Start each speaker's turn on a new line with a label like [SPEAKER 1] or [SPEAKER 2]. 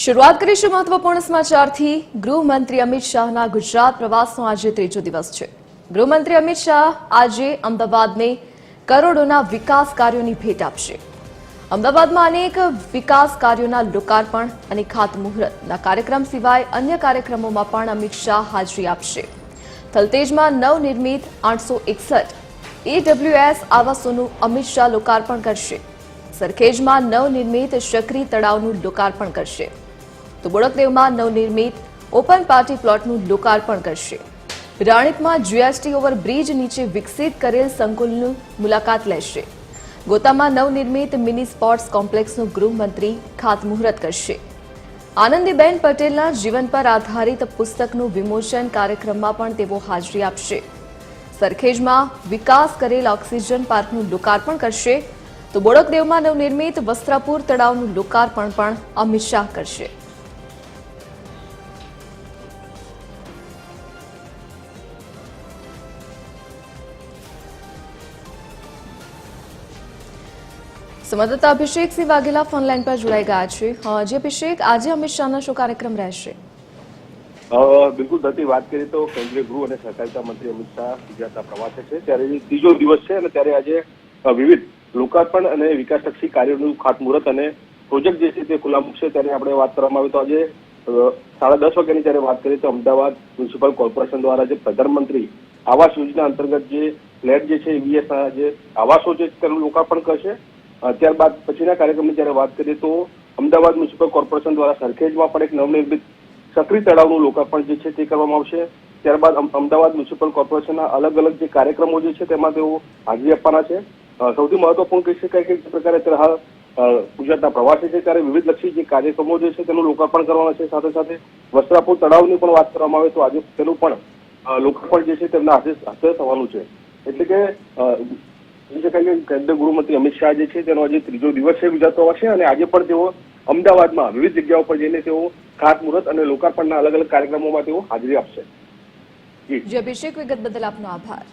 [SPEAKER 1] શરૂઆત કરીશું મહત્વપૂર્ણ સમાચારથી। ગૃહમંત્રી અમિત શાહના ગુજરાત પ્રવાસનો આજે ત્રીજો દિવસ છે। ગૃહમંત્રી અમિત શાહ આજે અમદાવાદને કરોડોના વિકાસ કાર્યોની ભેટ આપશે। અમદાવાદમાં અનેક વિકાસ કાર્યોના લોકાર્પણ અને ખાતમુહૂર્તના કાર્યક્રમ સિવાય અન્ય કાર્યક્રમોમાં પણ અમિત શાહ હાજરી આપશે। થલતેજમાં નવનિર્મિત 861 AWS આવાસોનું અમિત શાહ લોકાર્પણ કરશે। સરખેજમાં નવનિર્મિત શકરી તળાવનું લોકાર્પણ કરશે તો બોડકદેવમાં નવનિર્મિત ઓપન પાર્ટી પ્લોટનું લોકાર્પણ કરશે। રાણીપમાં જીએસટી ઓવરબ્રિજ નીચે વિકસિત કરેલ સંકુલની મુલાકાત લેશે। ગોતામાં નવનિર્મિત મિની સ્પોર્ટ્સ કોમ્પ્લેક્સનું ગૃહમંત્રી ખાતમુહૂર્ત કરશે। આનંદીબેન પટેલના જીવન પર આધારિત પુસ્તકનું વિમોચન કાર્યક્રમમાં પણ તેઓ હાજરી આપશે। સરખેજમાં વિકાસ કરેલ ઓક્સિજન પાર્કનું લોકાર્પણ કરશે તો બોડકદેવમાં નવનિર્મિત વસ્ત્રાપુર તળાવનું લોકાર્પણ પણ અમિત શાહ કરશે। સંવાદદાતા અભિષેક સિંહ વાઘેલા ફોનલાઈન પર જોડાઈ ગયા છે। જી અભિષેક, આજે અમિત શાહનો શું કાર્યક્રમ રહેશે?
[SPEAKER 2] બિલકુલ ધરતી વાત કરીએ તો કેન્દ્રીય ગૃહ અને સહકારિતા મંત્રી અમિત શાહ ગુજરાતના પ્રવાસે છે, ત્યારે ત્રીજો દિવસ છે અને ત્યારે આજે વિવિધ લોકાર્પણ અને વિકાસલક્ષી કાર્યોનું ખાતમુહૂર્ત અને પ્રોજેક્ટ જે છે તે ખુલ્લા મૂકશે। ત્યારે આપણે વાત કરવામાં આવે તો આજે 10:30 વાગ્યાની જ્યારે વાત કરીએ તો અમદાવાદ મ્યુનિસિપલ કોર્પોરેશન દ્વારા જે પ્રધાનમંત્રી આવાસ યોજના અંતર્ગત જે ફ્લેટ જે છે EVS જે આવાસો છે તેનું લોકાર્પણ કરશે। ત્યારબાદ પછીના કાર્યક્રમની જ્યારે વાત કરીએ તો અમદાવાદ મ્યુનિસિપલ કોર્પોરેશન દ્વારા સરખેજમાં પણ એક નવનિર્મિત શકરી તળાવનું લોકાર્પણ જે છે તે કરવામાં આવશે। ત્યારબાદ અમદાવાદ મ્યુનિસિપલ કોર્પોરેશનના અલગ અલગ જે કાર્યક્રમો જે છે તેમાં તેઓ હાજરી આપવાના છે। સૌથી મહત્વપૂર્ણ કહી શકાય કે જે પ્રકારે અત્યારે હાલ ગુજરાતના પ્રવાસે છે ત્યારે વિવિધ લક્ષી જે કાર્યક્રમો જે છે તેનું લોકાર્પણ કરવાના છે। સાથે સાથે વસ્ત્રાપુર તળાવની પણ વાત કરવામાં આવે તો આજે તેનું પણ લોકાર્પણ જે છે તેમના હાથે થવાનું છે। એટલે કે કહી શકાય કે કેન્દ્રીય ગૃહમંત્રી અમિત શાહ જે છે તેનો આજે ત્રીજો દિવસ છે ગુજરાત પ્રવાસે અને આજે પણ તેઓ અમદાવાદમાં વિવિધ જગ્યાઓ પર જઈને તેઓ ખાતમુહૂર્ત અને લોકાર્પણના અલગ અલગ કાર્યક્રમોમાં તેઓ હાજરી આપશે।
[SPEAKER 1] જી અભિષેક, વિગત બદલ આપનો આભાર।